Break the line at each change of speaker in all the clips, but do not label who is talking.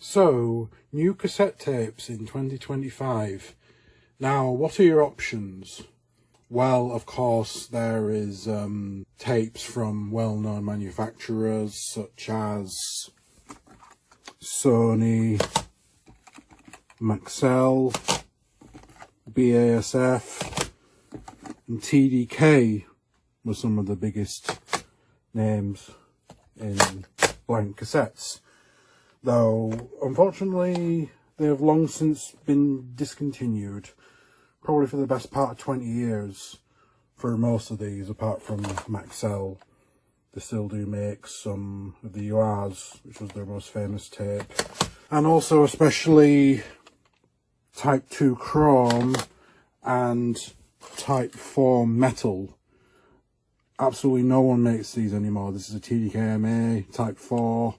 So, new cassette tapes in 2025. Now, what are your options? Well, of course, there is tapes from well-known manufacturers such as Sony, Maxell, BASF, and TDK were some of the biggest names in blank cassettes. Though, unfortunately, they have long since been discontinued, probably for the best part of 20 years for most of these, apart from Maxell. They still do make some of the URs, which was their most famous tape. And also especially Type 2 Chrome and Type 4 Metal. Absolutely no one makes these anymore. This is a TDK-MA, Type 4.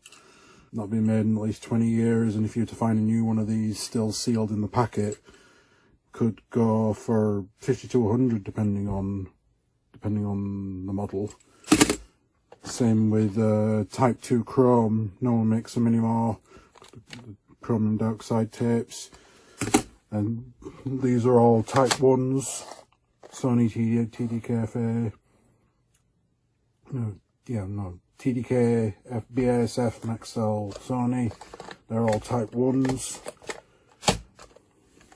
Not been made in at least 20 years, and if you were to find a new one of these still sealed in the packet, could go for 50 to 100 depending on the model. Same with Type 2 Chrome. No one makes them anymore. Chromium dioxide tapes. And these are all Type 1s. Sony TDK-FA. TDK, BASF, Maxell, Sony, they're all Type 1s.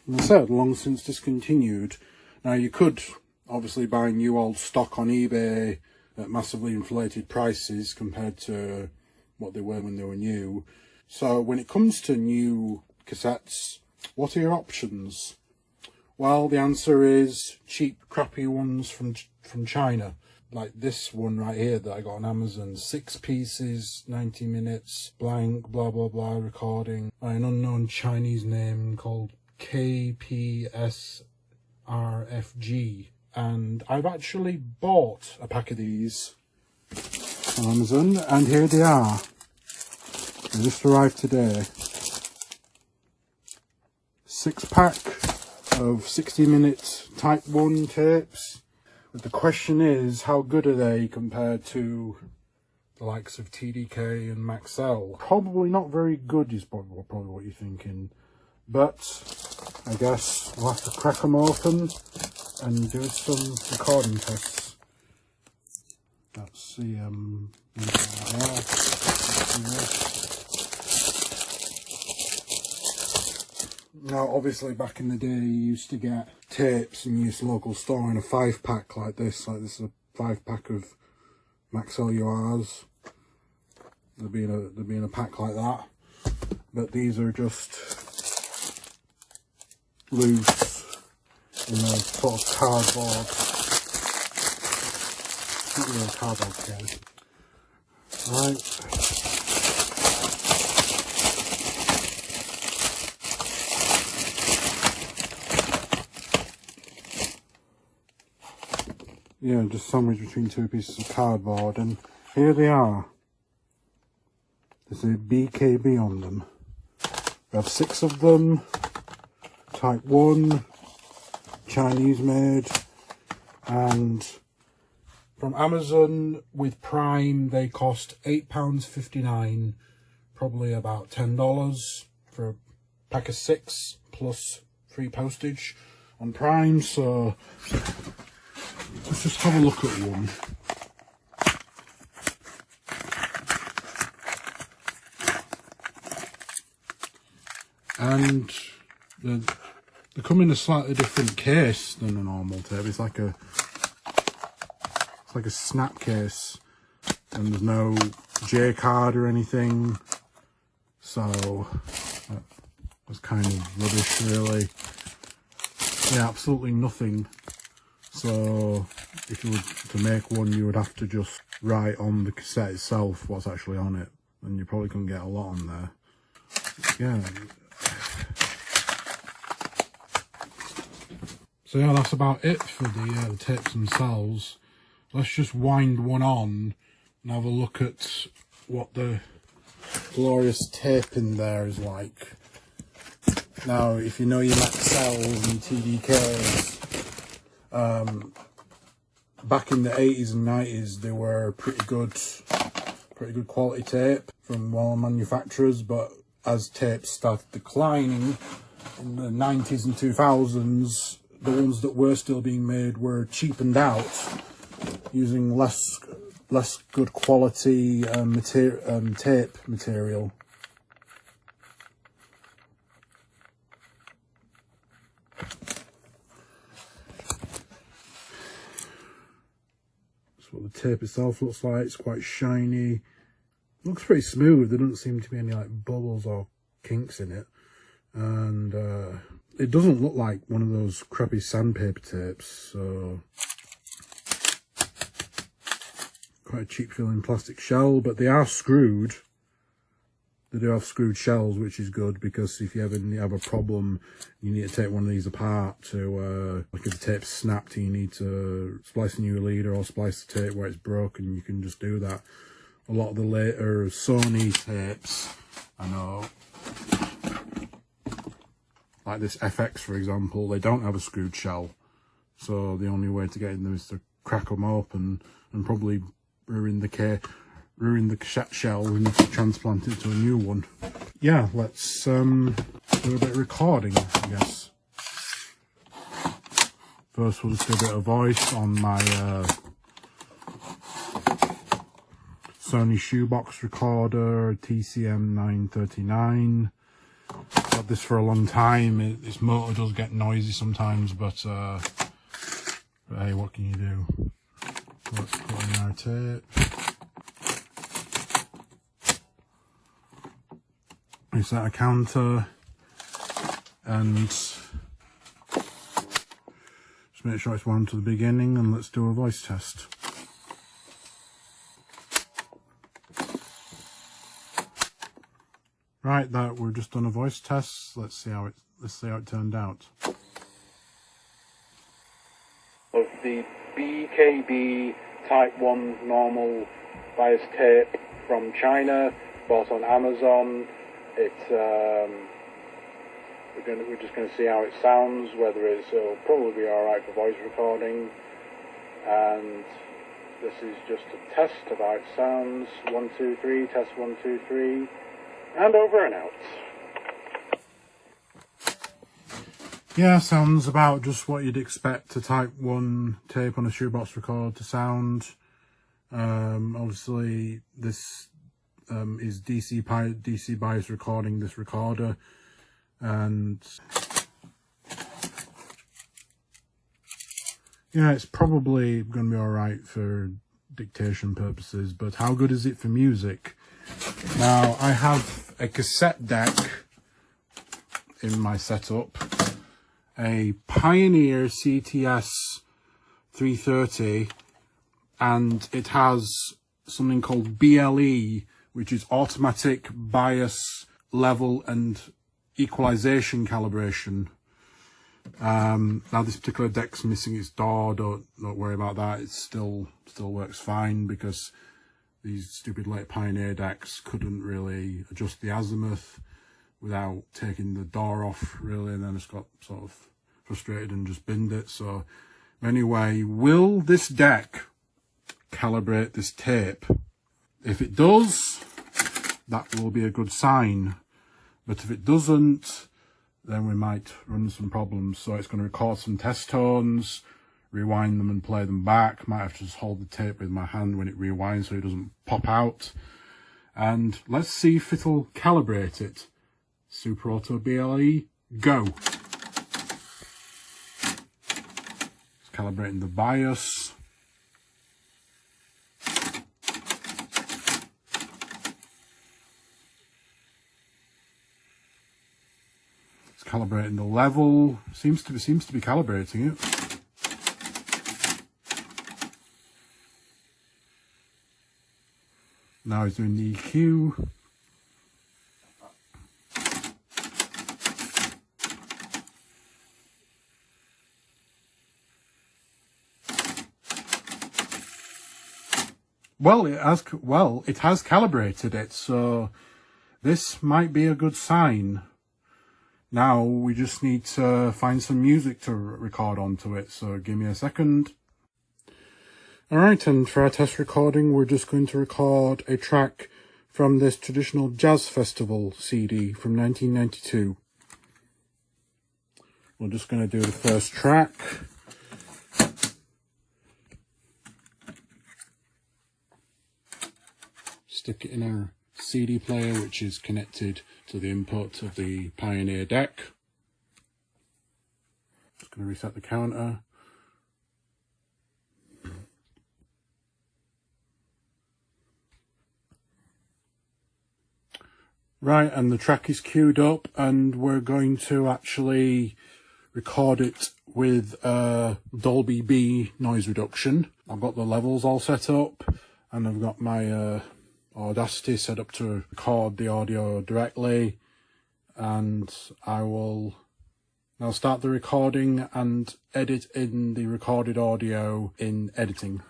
As I said, long since discontinued. Now you could obviously buy new old stock on eBay at massively inflated prices compared to what they were when they were new. So when it comes to new cassettes, what are your options? Well, the answer is cheap, crappy ones from China. Like this one right here that I got on Amazon. 6 pieces, 90 minutes, blank, blah, blah, blah, recording by an unknown Chinese name called KPSRFG. And I've actually bought a pack of these on Amazon, and here they are. They just arrived today. 6-pack of 60-minute Type 1 tapes. But the question is, how good are they compared to the likes of TDK and Maxell? Probably not very good is probably what you're thinking. But I guess we'll have to crack them open and do some recording tests. That's the Now, obviously, back in the day, you used to get tapes in your local store in a 5-pack like this. Like this is a 5-pack of Maxell URs. They'd be in a pack like that. But these are just loose in a sort of cardboard. Not really a cardboard case. Right. Yeah, just sandwiched between 2 pieces of cardboard, and here they are. There's a BKB on them. We have 6 of them, Type 1, Chinese made, and from Amazon with Prime they cost £8.59, probably about $10 for a pack of 6 plus free postage on Prime, so let's just have a look at one. And they come in a slightly different case than a normal tape. It's like a snap case, and there's no J card or anything. So that's kind of rubbish, really. Yeah, absolutely nothing. So if you were to make one, you would have to just write on the cassette itself what's actually on it, and you probably couldn't get a lot on there. Yeah. So yeah, that's about it for the tapes themselves. Let's just wind one on and have a look at what the glorious tape in there is like. Now, if you know your Maxells and TDKs, back in the 80s and 90s, they were pretty good quality tape from well manufacturers, but as tapes started declining in the 90s and 2000s, the ones that were still being made were cheapened out using less good quality tape material. That's what the tape itself looks like. It's quite shiny. It looks pretty smooth. There doesn't seem to be any like bubbles or kinks in it. And it doesn't look like one of those crappy sandpaper tapes, so quite a cheap feeling plastic shell, but they are screwed. They do have screwed shells, which is good, because if you ever have a problem, you need to take one of these apart to, like if the tape's snapped and you need to splice a new leader or splice the tape where it's broken, you can just do that. A lot of the later Sony tapes, I know, like this FX for example, they don't have a screwed shell, so the only way to get in them is to crack them open and probably ruin the cassette shell and transplant it to a new one. Yeah, let's do a bit of recording, I guess. First we'll just do a bit of voice on my Sony shoebox recorder, TCM 939. Got this for a long time. This motor does get noisy sometimes, but hey, what can you do? Let's put in our tape. Reset a counter and just make sure it's wound to the beginning, and let's do a voice test. Right, we've just done a voice test. Let's see how it turned out. Of the BKB Type 1 normal bias tape from China, bought on Amazon. It's we're just going to see how it sounds, whether it'll probably be alright for voice recording. And this is just a test of how it sounds. 1, 2, 3, test 1, 2, 3. And over and out. Yeah, sounds about just what you'd expect a Type 1 tape on a shoebox recorder to sound. Obviously, this is DC bias recording this recorder, and yeah, it's probably going to be alright for dictation purposes, but how good is it for music? Now, I have a cassette deck in my setup, a Pioneer CTS 330, and it has something called BLE, which is automatic bias level and equalization calibration. Now this particular deck's missing its door. Don't worry about that. It still works fine, because these stupid late Pioneer decks couldn't really adjust the azimuth without taking the door off, really, and then it's got sort of frustrated and just binned it. So anyway, will this deck calibrate this tape? If it does, that will be a good sign, but if it doesn't, then we might run some problems. So it's going to record some test tones, rewind them and play them back. Might have to just hold the tape with my hand when it rewinds so it doesn't pop out. And let's see if it'll calibrate it. Super Auto BLE, go. It's calibrating the bias. It's calibrating the level. Seems to be calibrating it. Now he's doing the EQ. Well, it has calibrated it, so this might be a good sign. Now we just need to find some music to record onto it, so give me a second. Alright, and for our test recording, we're just going to record a track from this traditional jazz festival CD from 1992. We're just going to do the first track. Stick it in our CD player, which is connected to the input of the Pioneer deck. Just going to reset the counter. Right, and the track is queued up, and we're going to actually record it with Dolby B noise reduction. I've got the levels all set up, and I've got my Audacity set up to record the audio directly, and I'll start the recording and edit in the recorded audio in editing.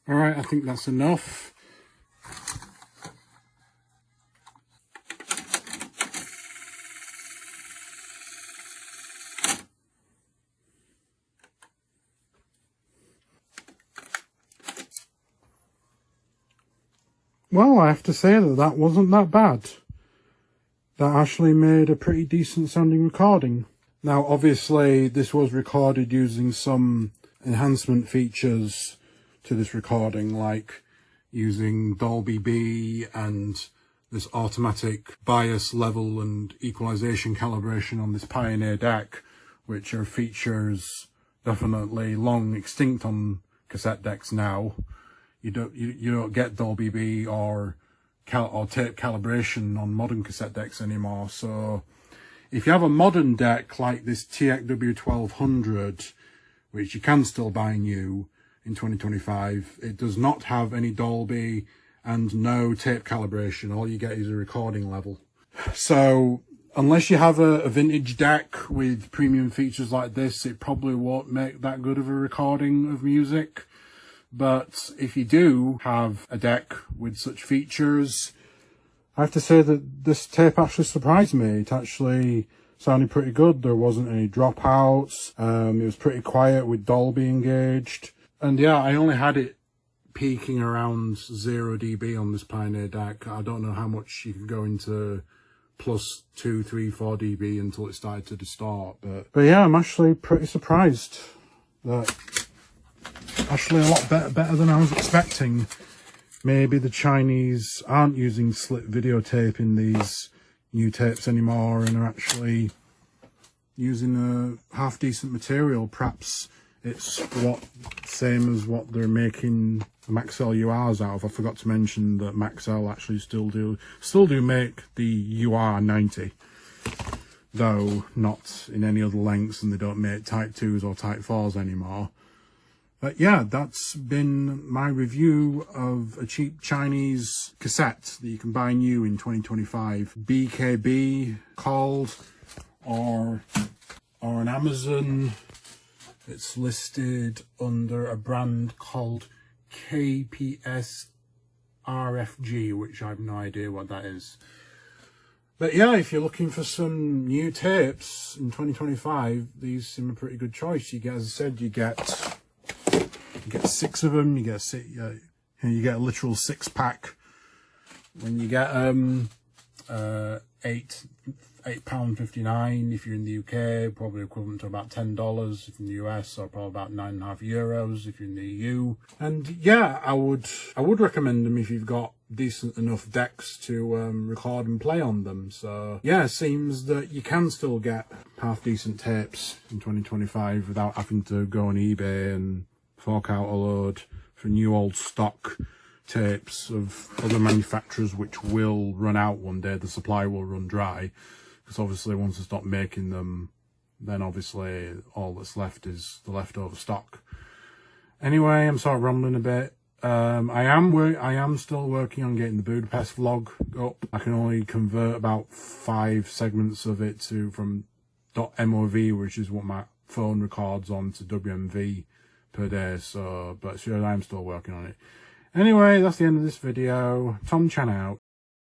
Alright, I think that's enough. Well, I have to say that wasn't that bad. That actually made a pretty decent sounding recording. Now, obviously, this was recorded using some enhancement features to this recording, like using Dolby B and this automatic bias level and equalization calibration on this Pioneer deck, which are features definitely long extinct on cassette decks now. You don't get Dolby B or tape calibration on modern cassette decks anymore. So if you have a modern deck like this TXW 1200, which you can still buy new in 2025, it does not have any Dolby and no tape calibration. All you get is a recording level. So unless you have a vintage deck with premium features like this, it probably won't make that good of a recording of music. But if you do have a deck with such features, I have to say that this tape actually surprised me. It actually sounded pretty good. There wasn't any dropouts. It was pretty quiet with Dolby engaged. And yeah, I only had it peaking around 0 dB on this Pioneer deck. I don't know how much you can go into plus 2, 3, 4 dB until it started to distort. But yeah, I'm actually pretty surprised. That actually a lot better than I was expecting. Maybe the Chinese aren't using slit videotape in these new tapes anymore and are actually using a half decent material. Perhaps it's same as what they're making the Maxell URs out of. I forgot to mention that Maxell actually still do make the UR90, though not in any other lengths, and they don't make Type 2s or Type 4s anymore. But yeah, that's been my review of a cheap Chinese cassette that you can buy new in 2025. BKB called. or on Amazon. It's listed under a brand called KPS RFG, which I have no idea what that is. But yeah, if you're looking for some new tapes in 2025, these seem a pretty good choice. You get, as I said, you get 6 of them. You get you get a literal 6-pack. When you get £8.59 if you're in the UK, probably equivalent to about $10 if in the US, or probably about €9.5 if you're in the EU. And yeah, I would recommend them if you've got decent enough decks to record and play on them. So yeah, it seems that you can still get half decent tapes in 2025 without having to go on eBay and fork out a load for new old stock tapes of other manufacturers, which will run out one day. The supply will run dry, because obviously once they stop making them, then obviously all that's left is the leftover stock. Anyway, I'm sort of rambling a bit. I am still working on getting the Budapest vlog up. I can only convert about 5 segments of it from .mov, which is what my phone records on, to WMV per day. So, but sure, I'm still working on it. Anyway, that's the end of this video. Tom Chan out.